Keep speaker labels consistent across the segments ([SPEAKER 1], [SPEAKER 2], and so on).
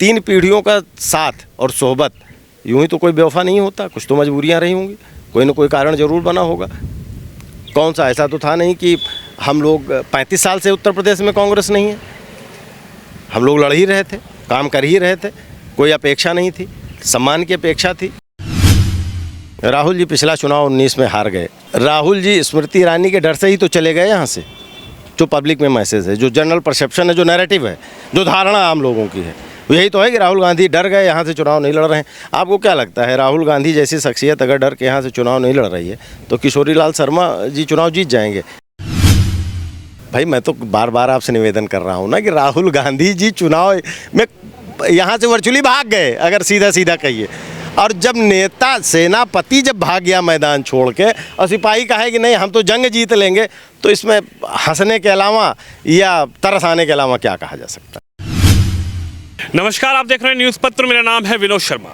[SPEAKER 1] 3 पीढ़ियों का साथ और सोहबत, यूं ही तो कोई बेवफा नहीं होता, कुछ तो मजबूरियां रही होंगी, कोई ना कोई कारण ज़रूर बना होगा। कौन सा ऐसा तो था नहीं कि हम लोग 35 साल से उत्तर प्रदेश में कांग्रेस नहीं है, हम लोग लड़ ही रहे थे, काम कर ही रहे थे, कोई अपेक्षा नहीं थी, सम्मान की अपेक्षा थी। राहुल जी पिछला चुनाव 19 में हार गए। राहुल जी स्मृति ईरानी के डर से ही तो चले गए यहाँ से। जो पब्लिक में मैसेज है, जो जनरल परसेप्शन है, जो नैरेटिव है, जो धारणा आम लोगों की है, यही तो है कि राहुल गांधी डर गए, यहाँ से चुनाव नहीं लड़ रहे हैं। आपको क्या लगता है, राहुल गांधी जैसी शख्सियत अगर डर के यहाँ से चुनाव नहीं लड़ रही है तो किशोरी लाल शर्मा जी चुनाव जीत जाएंगे? भाई मैं तो बार बार आपसे निवेदन कर रहा हूँ ना कि राहुल गांधी जी चुनाव में यहाँ से वर्चुअली भाग गए, अगर सीधा सीधा कहिए। और जब नेता सेनापति जब भाग गया मैदान छोड़ के और सिपाही कहे कि नहीं हम तो जंग जीत लेंगे, तो इसमें हंसने के अलावा या तरस आने के अलावा क्या कहा जा सकता है?
[SPEAKER 2] नमस्कार, आप देख रहे हैं न्यूज़ पत्र। मेरा नाम है विनोद शर्मा।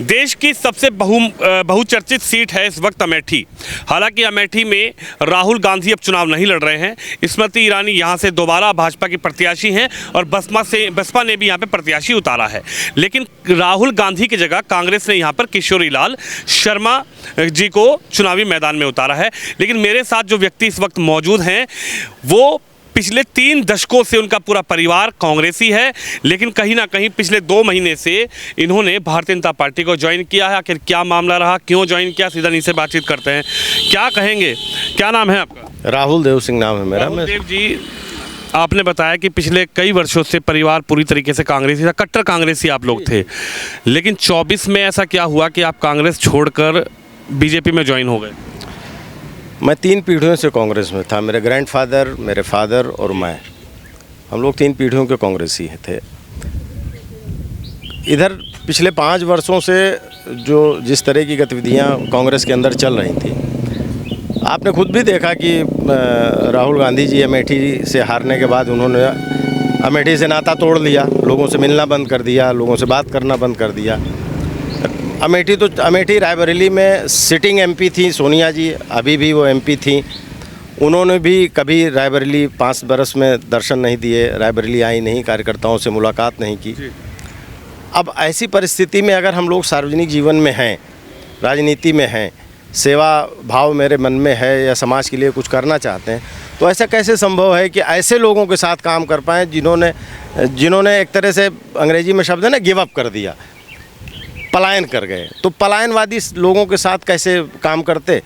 [SPEAKER 2] देश की सबसे बहुचर्चित सीट है इस वक्त अमेठी। हालांकि अमेठी में राहुल गांधी अब चुनाव नहीं लड़ रहे हैं। स्मृति ईरानी यहां से दोबारा भाजपा की प्रत्याशी हैं और बसपा ने भी यहां पे प्रत्याशी उतारा है। लेकिन राहुल गांधी की जगह कांग्रेस ने यहां पर किशोरी लाल शर्मा जी को चुनावी मैदान में उतारा है। लेकिन मेरे साथ जो व्यक्ति इस वक्त मौजूद हैं वो पिछले 3 दशकों से उनका पूरा परिवार कांग्रेसी है, लेकिन कहीं ना कहीं पिछले 2 महीने से इन्होंने भारतीय जनता पार्टी को ज्वाइन किया है। आखिर क्या मामला रहा, क्यों ज्वाइन किया, सीधा इनसे बातचीत करते हैं। क्या कहेंगे, क्या नाम है आपका?
[SPEAKER 1] राहुल देव सिंह नाम है मेरा।
[SPEAKER 2] राहुल देव जी, आपने बताया कि पिछले कई वर्षों से परिवार पूरी तरीके से कांग्रेसी था, कट्टर कांग्रेसी आप लोग थे, लेकिन 24 में ऐसा क्या हुआ कि आप कांग्रेस छोड़कर बीजेपी में ज्वाइन हो गए?
[SPEAKER 1] मैं 3 पीढ़ियों से कांग्रेस में था। मेरे ग्रैंडफादर, मेरे फादर और मैं, हम लोग 3 पीढ़ियों के कांग्रेसी थे। इधर पिछले 5 वर्षों से जो जिस तरह की गतिविधियां कांग्रेस के अंदर चल रही थी, आपने खुद भी देखा कि राहुल गांधी जी अमेठी से हारने के बाद उन्होंने अमेठी से नाता तोड़ लिया, लोगों से मिलना बंद कर दिया, लोगों से बात करना बंद कर दिया। अमेठी रायबरेली में सिटिंग एमपी थी सोनिया जी, अभी भी वो एमपी थी। उन्होंने भी कभी रायबरेली 5 बरस में दर्शन नहीं दिए, रायबरेली आई नहीं, कार्यकर्ताओं से मुलाकात नहीं की। अब ऐसी परिस्थिति में अगर हम लोग सार्वजनिक जीवन में हैं, राजनीति में हैं, सेवा भाव मेरे मन में है या समाज के लिए कुछ करना चाहते हैं, तो ऐसा कैसे संभव है कि ऐसे लोगों के साथ काम कर पाएँ जिन्होंने एक तरह से अंग्रेजी में शब्द है ना, गिव अप कर दिया, पलायन कर गए। तो पलायनवादी लोगों के साथ कैसे काम करते?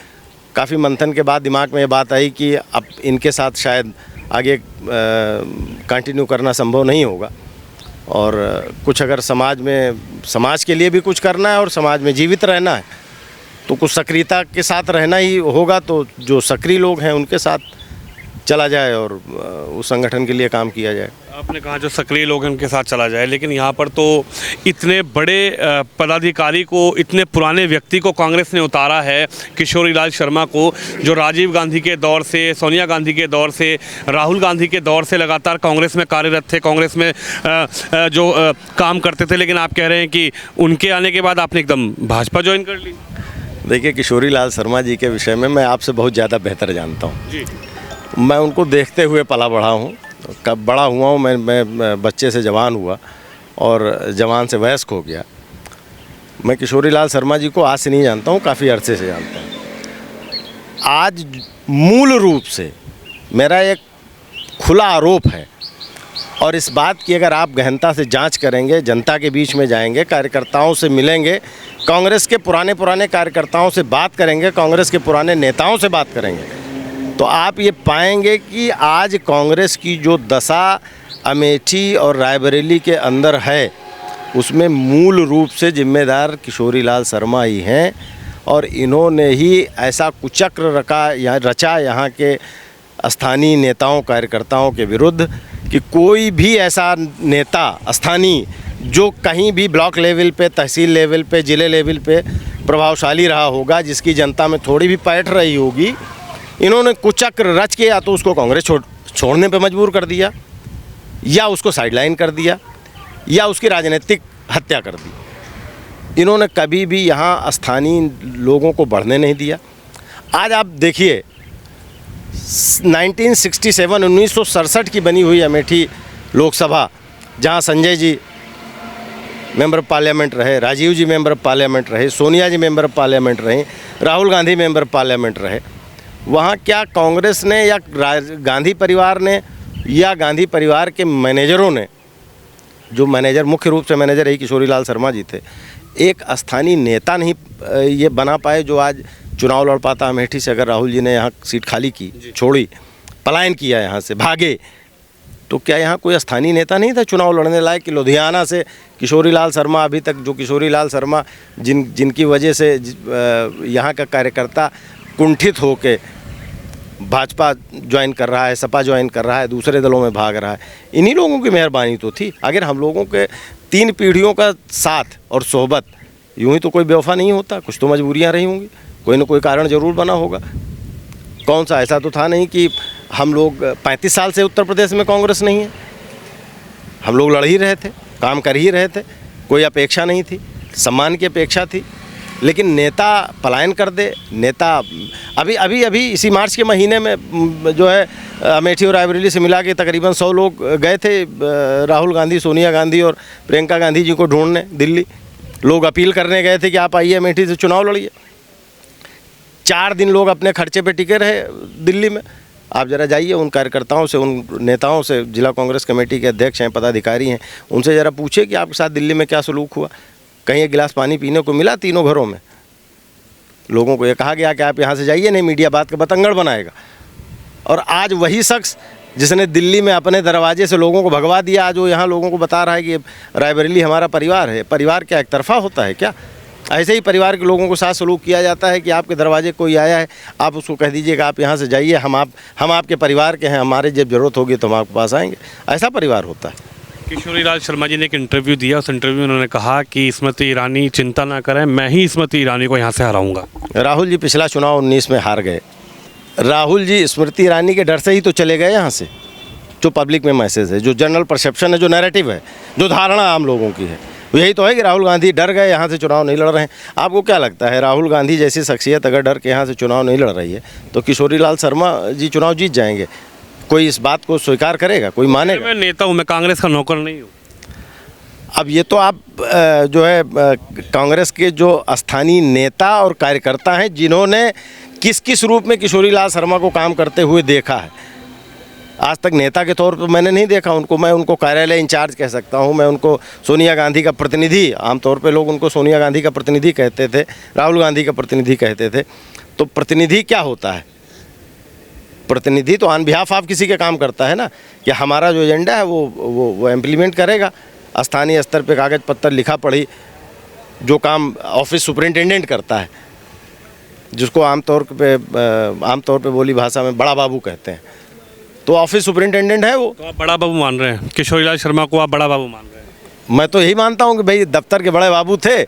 [SPEAKER 1] काफ़ी मंथन के बाद दिमाग में ये बात आई कि अब इनके साथ शायद आगे कंटिन्यू करना संभव नहीं होगा, और कुछ अगर समाज के लिए भी कुछ करना है और समाज में जीवित रहना है तो कुछ सक्रियता के साथ रहना ही होगा। तो जो सक्रिय लोग हैं उनके साथ चला जाए और उस संगठन के लिए काम किया जाए।
[SPEAKER 2] आपने कहा जो सक्रिय लोग हैं उनके साथ चला जाए, लेकिन यहाँ पर तो इतने बड़े पदाधिकारी को, इतने पुराने व्यक्ति को कांग्रेस ने उतारा है, किशोरी लाल शर्मा को, जो राजीव गांधी के दौर से, सोनिया गांधी के दौर से, राहुल गांधी के दौर से लगातार कांग्रेस में कार्यरत थे, कांग्रेस में जो काम करते थे। लेकिन आप कह रहे हैं कि उनके आने के बाद आपने एकदम भाजपा ज्वाइन कर ली।
[SPEAKER 1] देखिए, किशोरी लाल शर्मा जी के विषय में मैं आपसे बहुत ज़्यादा बेहतर जानता हूँ जी। मैं उनको देखते हुए पला बढ़ा हूँ, कब बड़ा हुआ हूँ मैं बच्चे से जवान हुआ और जवान से वयस्क हो गया। मैं किशोरी लाल शर्मा जी को आज से नहीं जानता हूँ, काफ़ी अरसे से जानता हूँ। आज मूल रूप से मेरा एक खुला आरोप है, और इस बात की अगर आप गहनता से जांच करेंगे, जनता के बीच में जाएंगे, कार्यकर्ताओं से मिलेंगे, कांग्रेस के पुराने कार्यकर्ताओं से बात करेंगे, कांग्रेस के पुराने नेताओं से बात करेंगे, तो आप ये पाएंगे कि आज कांग्रेस की जो दशा अमेठी और रायबरेली के अंदर है उसमें मूल रूप से जिम्मेदार किशोरी लाल शर्मा ही हैं। और इन्होंने ही ऐसा कुचक्र रचा यहाँ के स्थानीय नेताओं कार्यकर्ताओं के विरुद्ध कि कोई भी ऐसा नेता स्थानीय जो कहीं भी ब्लॉक लेवल पे, तहसील लेवल पे, ज़िले लेवल पे प्रभावशाली रहा होगा, जिसकी जनता में थोड़ी भी पैठ रही होगी, इन्होंने कुचक्र रच के या तो उसको कांग्रेस छोड़ने पे मजबूर कर दिया, या उसको साइडलाइन कर दिया, या उसकी राजनीतिक हत्या कर दी। इन्होंने कभी भी यहाँ स्थानीय लोगों को बढ़ने नहीं दिया। आज आप देखिए 1967 की बनी हुई अमेठी लोकसभा, जहाँ Sanjay ji member of parliament रहे, राजीव जी मेंबर ऑफ पार्लियामेंट रहे, सोनिया जी मेंबर ऑफ पार्लियामेंट रहे, Rahul Gandhi member of parliament रहे। वहाँ क्या कांग्रेस ने या गांधी परिवार ने या गांधी परिवार के मैनेजरों ने, जो मैनेजर मुख्य रूप से मैनेजर यही किशोरी लाल शर्मा जी थे, एक स्थानीय नेता नहीं ये बना पाए जो आज चुनाव लड़ पाता अमेठी से। अगर राहुल जी ने यहाँ सीट खाली की, छोड़ी, पलायन किया, यहाँ से भागे, तो क्या यहाँ कोई स्थानीय नेता नहीं था चुनाव लड़ने लायक कि लुधियाना से किशोरी लाल शर्मा, अभी तक जो किशोरी लाल शर्मा जिनकी वजह से यहाँ का कार्यकर्ता कुंठित होके भाजपा ज्वाइन कर रहा है, सपा ज्वाइन कर रहा है, दूसरे दलों में भाग रहा है, इन्हीं लोगों की मेहरबानी तो थी। अगर हम लोगों के 3 पीढ़ियों का साथ और सोहबत, यूँ ही तो कोई बेवफा नहीं होता, कुछ तो मजबूरियाँ रही होंगी, कोई ना कोई कारण ज़रूर बना होगा। कौन सा ऐसा तो था नहीं कि हम लोग 35 साल से उत्तर प्रदेश में कांग्रेस नहीं है, हम लोग लड़ ही रहे थे, काम कर ही रहे थे, कोई अपेक्षा नहीं थी, सम्मान की अपेक्षा थी। लेकिन नेता पलायन कर दे, नेता अभी इसी मार्च के महीने में जो है अमेठी और रायबरेली से मिला के तकरीबन 100 लोग गए थे राहुल गांधी, सोनिया गांधी और प्रियंका गांधी जी को ढूंढने दिल्ली। लोग अपील करने गए थे कि आप आइए अमेठी से चुनाव लड़िए। 4 दिन लोग अपने खर्चे पे टिके रहे दिल्ली में। आप ज़रा जाइए उन कार्यकर्ताओं से, उन नेताओं से, जिला कांग्रेस कमेटी के अध्यक्ष हैं, पदाधिकारी हैं, उनसे ज़रा पूछिए कि आपके साथ दिल्ली में क्या सलूक हुआ। कहीं एक गिलास पानी पीने को मिला तीनों घरों में? लोगों को ये कहा गया कि आप यहाँ से जाइए, नहीं मीडिया बात का बतंगड़ बनाएगा। और आज वही शख्स जिसने दिल्ली में अपने दरवाजे से लोगों को भगवा दिया, आज वो यहाँ लोगों को बता रहा है कि रायबरेली हमारा परिवार है। परिवार क्या एक तरफा होता है क्या? ऐसे ही परिवार के लोगों के साथ सलूक किया जाता है कि आपके दरवाजे कोई आया है, आप उसको कह दीजिएगा आप यहाँ से जाइए, हम आपके परिवार के हैं, हमारे जब ज़रूरत होगी तो हम आपके पास आएंगे। ऐसा परिवार होता है।
[SPEAKER 2] किशोरी लाल शर्मा जी ने एक इंटरव्यू दिया, उस इंटरव्यू में उन्होंने कहा कि स्मृति ईरानी चिंता ना करें, मैं ही स्मृति ईरानी को यहाँ से हराऊंगा।
[SPEAKER 1] राहुल जी पिछला चुनाव 19 में हार गए। राहुल जी स्मृति ईरानी के डर से ही तो चले गए यहाँ से। जो पब्लिक में मैसेज है, जो जनरल परसेप्शन है, जो नैरेटिव है, जो धारणा आम लोगों की है, यही तो है कि राहुल गांधी डर गए, यहाँ से चुनाव नहीं लड़ रहे हैं। आपको क्या लगता है राहुल गांधी जैसी शख्सियत अगर डर के यहाँ से चुनाव नहीं लड़ रही है तो किशोरी लाल शर्मा जी चुनाव जीत जाएंगे? कोई इस बात को स्वीकार करेगा? कोई मानेगा?
[SPEAKER 2] मैं नेता हूँ, मैं कांग्रेस का नौकर नहीं हूँ।
[SPEAKER 1] अब ये तो आप जो है कांग्रेस के जो स्थानीय नेता और कार्यकर्ता हैं जिन्होंने किस किस रूप में किशोरी लाल शर्मा को काम करते हुए देखा है। आज तक नेता के तौर पर मैंने नहीं देखा उनको। मैं उनको कार्यालय इंचार्ज कह सकता हूं, मैं उनको सोनिया गांधी का प्रतिनिधि, आमतौर पे लोग उनको सोनिया गांधी का प्रतिनिधि कहते थे, राहुल गांधी का प्रतिनिधि कहते थे। तो प्रतिनिधि क्या होता है? प्रतिनिधि तो ऑन बिहाफ ऑफ किसी के काम करता है ना, कि हमारा जो एजेंडा है वो इम्प्लीमेंट करेगा। स्थानीय स्तर पे कागज़ पत्तर लिखा पढ़ी जो काम ऑफिस सुपरिंटेंडेंट करता है, जिसको आमतौर पे बोली भाषा में बड़ा बाबू कहते हैं, तो ऑफिस सुपरिंटेंडेंट है वो।
[SPEAKER 2] तो आप बड़ा बाबू मान रहे हैं किशोरी लाल शर्मा को? आप बड़ा बाबू मान रहे हैं?
[SPEAKER 1] मैं तो यही मानता हूँ कि भाई दफ्तर के बड़े बाबू थे,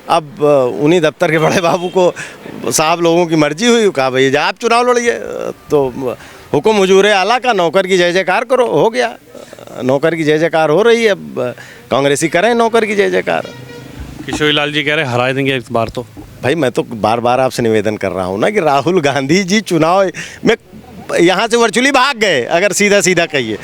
[SPEAKER 1] अब उन्हीं दफ्तर के बड़े बाबू को साहब लोगों की मर्जी हुई, कहा भाई जा आप चुनाव लड़िए, तो हुक्म हुजूर आला का, नौकर की जय जयकार करो, हो गया। नौकर की जय जयकार हो रही है, अब कांग्रेसी करें नौकर की जय जयकार।
[SPEAKER 2] किशोरी लाल जी कह रहे हैं हरा देंगे इस बार। तो
[SPEAKER 1] भाई मैं तो बार बार आपसे निवेदन कर रहा हूँ ना कि राहुल गांधी जी चुनाव में यहाँ से वर्चुअली भाग गए, अगर सीधा सीधा कहिए।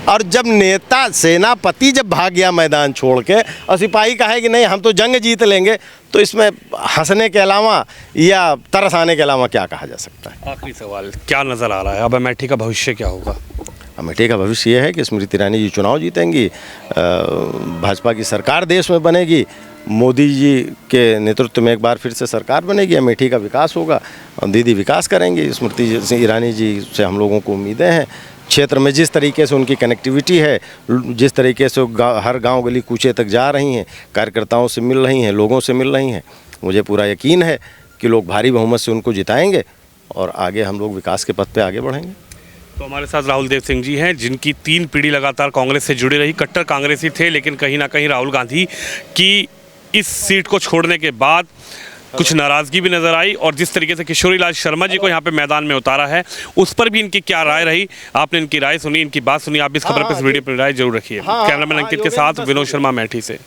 [SPEAKER 1] और जब नेता सेनापति जब भाग गया मैदान छोड़ के और सिपाही कहे कि नहीं हम तो जंग जीत लेंगे, तो इसमें हंसने के अलावा या तरस आने के अलावा क्या कहा जा सकता है?
[SPEAKER 2] आखिरी सवाल, क्या नज़र आ रहा है अब अमेठी का भविष्य क्या होगा?
[SPEAKER 1] अमेठी का भविष्य ये है कि स्मृति ईरानी जी चुनाव जीतेंगी, भाजपा की सरकार देश में बनेगी, मोदी जी के नेतृत्व में एक बार फिर से सरकार बनेगी, अमेठी का विकास होगा और दीदी विकास करेंगी। स्मृति ईरानी जी से हम लोगों को उम्मीदें हैं। क्षेत्र में जिस तरीके से उनकी कनेक्टिविटी है, जिस तरीके से हर गांव गली कूचे तक जा रही हैं, कार्यकर्ताओं से मिल रही हैं, लोगों से मिल रही हैं, मुझे पूरा यकीन है कि लोग भारी बहुमत से उनको जिताएंगे और आगे हम लोग विकास के पथ पे आगे बढ़ेंगे।
[SPEAKER 2] तो हमारे साथ राहुल देव सिंह जी हैं, जिनकी 3 पीढ़ी लगातार कांग्रेस से जुड़ी रही, कट्टर कांग्रेसी थे, लेकिन कहीं ना कहीं राहुल गांधी की इस सीट को छोड़ने के बाद कुछ नाराज़गी भी नज़र आई, और जिस तरीके से किशोरी लाल शर्मा जी को यहाँ पे मैदान में उतारा है, उस पर भी इनकी क्या राय रही। आपने इनकी राय सुनी, इनकी बात सुनी। आप इस खबर पर इस वीडियो पर राय जरूर रखिए। कैमरामैन अंकित के साथ विनोद शर्मा, अमेठी से।